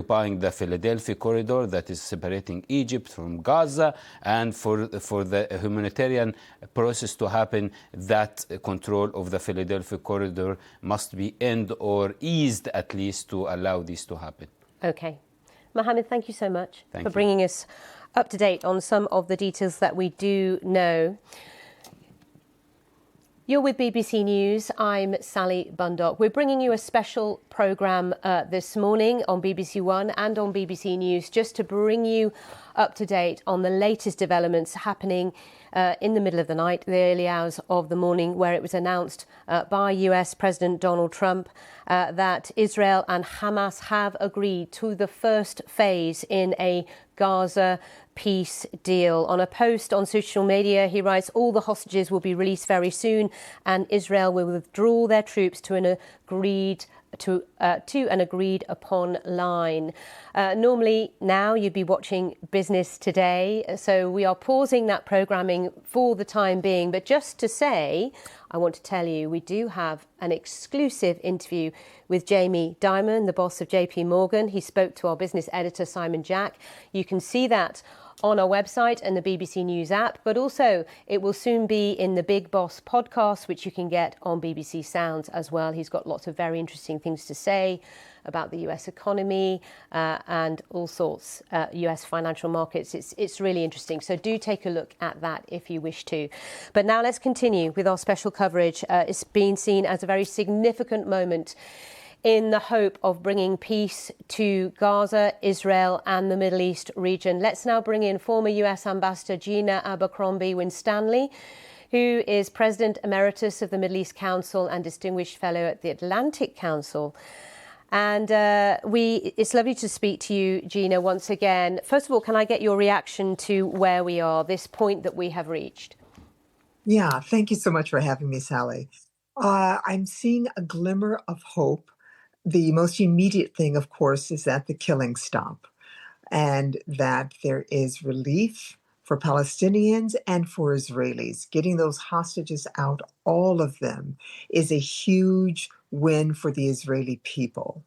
occupying the Philadelphia corridor that is separating Egypt from Gaza, and for the humanitarian process to happen, that control of the Philadelphia corridor must be ended or eased at least to allow this to happen. Okay. Mohammed, thank you so much for bringing us up to date on some of the details that we do know. You're with BBC News. I'm Sally Bundock. We're bringing you a special programme this morning on BBC One and on BBC News just to bring you up to date on the latest developments happening in the middle of the night, the early hours of the morning, where it was announced by US President Donald Trump that Israel and Hamas have agreed to the first phase in a Gaza Peace Deal. On a post on social media, he writes, all the hostages will be released very soon and Israel will withdraw their troops to an agreed upon line. Normally now you'd be watching Business Today, so we are pausing that programming for the time being. But just to say, I want to tell you, we do have an exclusive interview with Jamie Dimon, the boss of JP Morgan. He spoke to our business editor, Simon Jack. You can see that on our website and the BBC News app, but also it will soon be in the Big Boss podcast, which you can get on BBC Sounds as well. He's got lots of very interesting things to say about the US economy and all sorts, US financial markets. It's really interesting. So do take a look at that if you wish to. But now let's continue with our special coverage. It's been seen as a very significant moment in the hope of bringing peace to Gaza, Israel and the Middle East region. Let's now bring in former US Ambassador Gina Abercrombie-Winstanley, who is President Emeritus of the Middle East Council and Distinguished Fellow at the Atlantic Council. And it's lovely to speak to you, Gina, once again. First of all, can I get your reaction to where we are, this point that we have reached? Yeah, thank you so much for having me, Sally. I'm seeing a glimmer of hope. The most immediate thing, of course, is that the killings stop and that there is relief for Palestinians and for Israelis. Getting those hostages out, all of them, is a huge win for the Israeli people.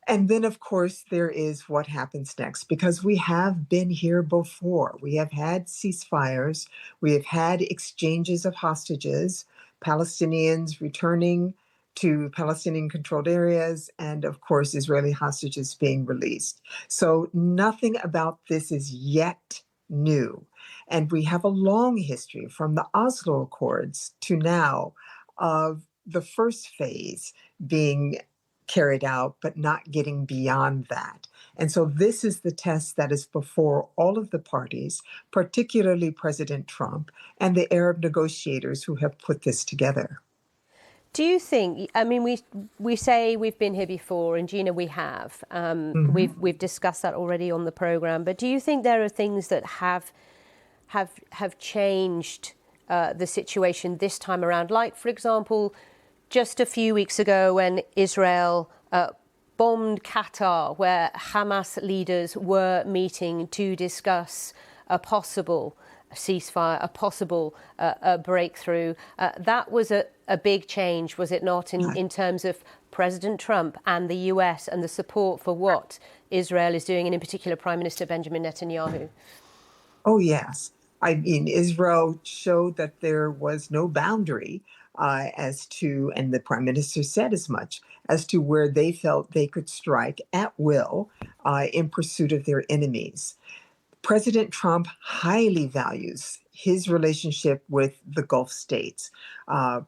And then, of course, there is what happens next, because we have been here before. We have had ceasefires. We have had exchanges of hostages, Palestinians returning to Palestinian-controlled areas, and of course, Israeli hostages being released. So nothing about this is yet new. And we have a long history from the Oslo Accords to now of the first phase being carried out, but not getting beyond that. And so this is the test that is before all of the parties, particularly President Trump and the Arab negotiators who have put this together. Do you think, I mean, we say we've been here before, and Gina, we have. We've discussed that already on the programme, but do you think there are things that have changed the situation this time around? Like, for example, just a few weeks ago when Israel bombed Qatar, where Hamas leaders were meeting to discuss a possible ceasefire, a possible breakthrough. That was a big change, was it not, in terms of President Trump and the US and the support for what Israel is doing, and in particular Prime Minister Benjamin Netanyahu? Oh, yes. I mean, Israel showed that there was no boundary as to, and the Prime Minister said as much, as to where they felt they could strike at will in pursuit of their enemies. President Trump highly values his relationship with the Gulf states,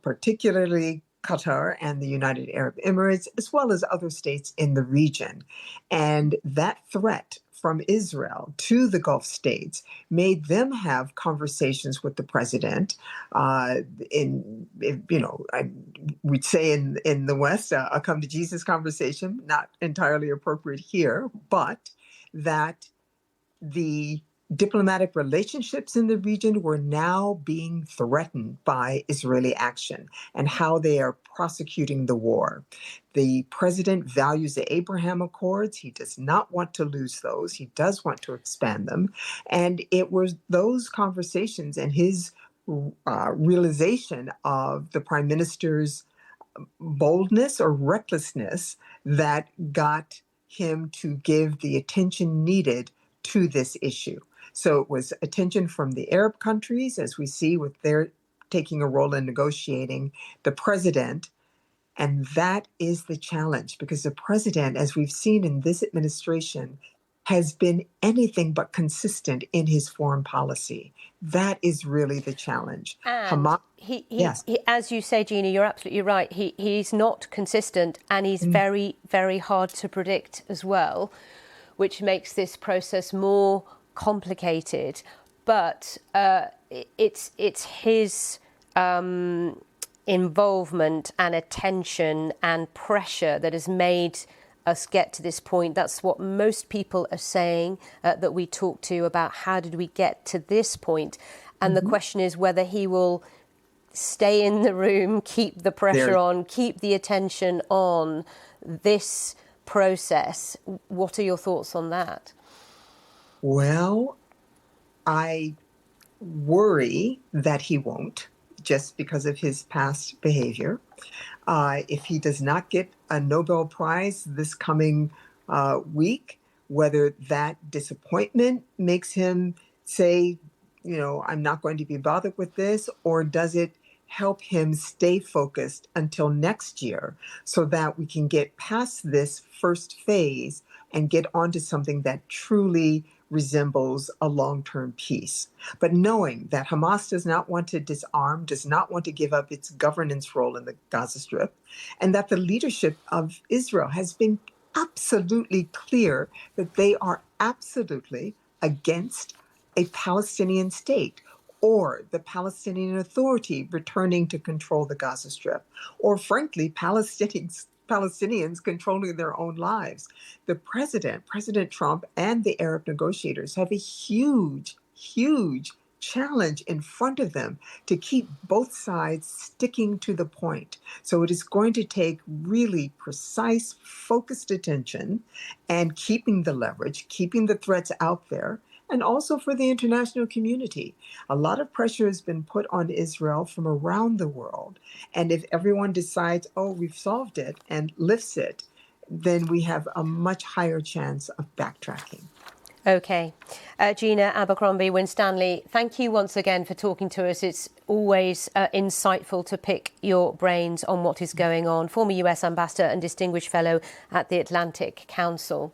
particularly Qatar and the United Arab Emirates, as well as other states in the region. And that threat from Israel to the Gulf states made them have conversations with the president we'd say in the West, a come to Jesus conversation, not entirely appropriate here, but that the diplomatic relationships in the region were now being threatened by Israeli action and how they are prosecuting the war. The president values the Abraham Accords. He does not want to lose those. He does want to expand them. And it was those conversations and his realization of the prime minister's boldness or recklessness that got him to give the attention needed to this issue. So it was attention from the Arab countries, as we see with their taking a role in negotiating, the president. And that is the challenge, because the president, as we've seen in this administration, has been anything but consistent in his foreign policy. That is really the challenge. And yes. As you say, Gina, you're absolutely right. He's not consistent, and he's very, very hard to predict as well, which makes this process more complicated. But it's his involvement and attention and pressure that has made us get to this point. That's what most people are saying that we talk to about how did we get to this point. And the question is whether he will stay in the room, keep the pressure on, keep the attention on this process. What are your thoughts on that? Well, I worry that he won't, just because of his past behavior. If he does not get a Nobel Prize this coming week, whether that disappointment makes him say, I'm not going to be bothered with this, or does it help him stay focused until next year so that we can get past this first phase and get onto something that truly resembles a long-term peace. But knowing that Hamas does not want to disarm, does not want to give up its governance role in the Gaza Strip, and that the leadership of Israel has been absolutely clear that they are absolutely against a Palestinian state, or the Palestinian Authority returning to control the Gaza Strip, or frankly, Palestinians controlling their own lives. The President Trump, and the Arab negotiators have a huge, huge challenge in front of them to keep both sides sticking to the point. So it is going to take really precise, focused attention and keeping the leverage, keeping the threats out there, and also for the international community. A lot of pressure has been put on Israel from around the world. And if everyone decides, we've solved it, and lifts it, then we have a much higher chance of backtracking. Okay. Gina Abercrombie-Winstanley, thank you once again for talking to us. It's always insightful to pick your brains on what is going on. Former US Ambassador and Distinguished Fellow at the Atlantic Council.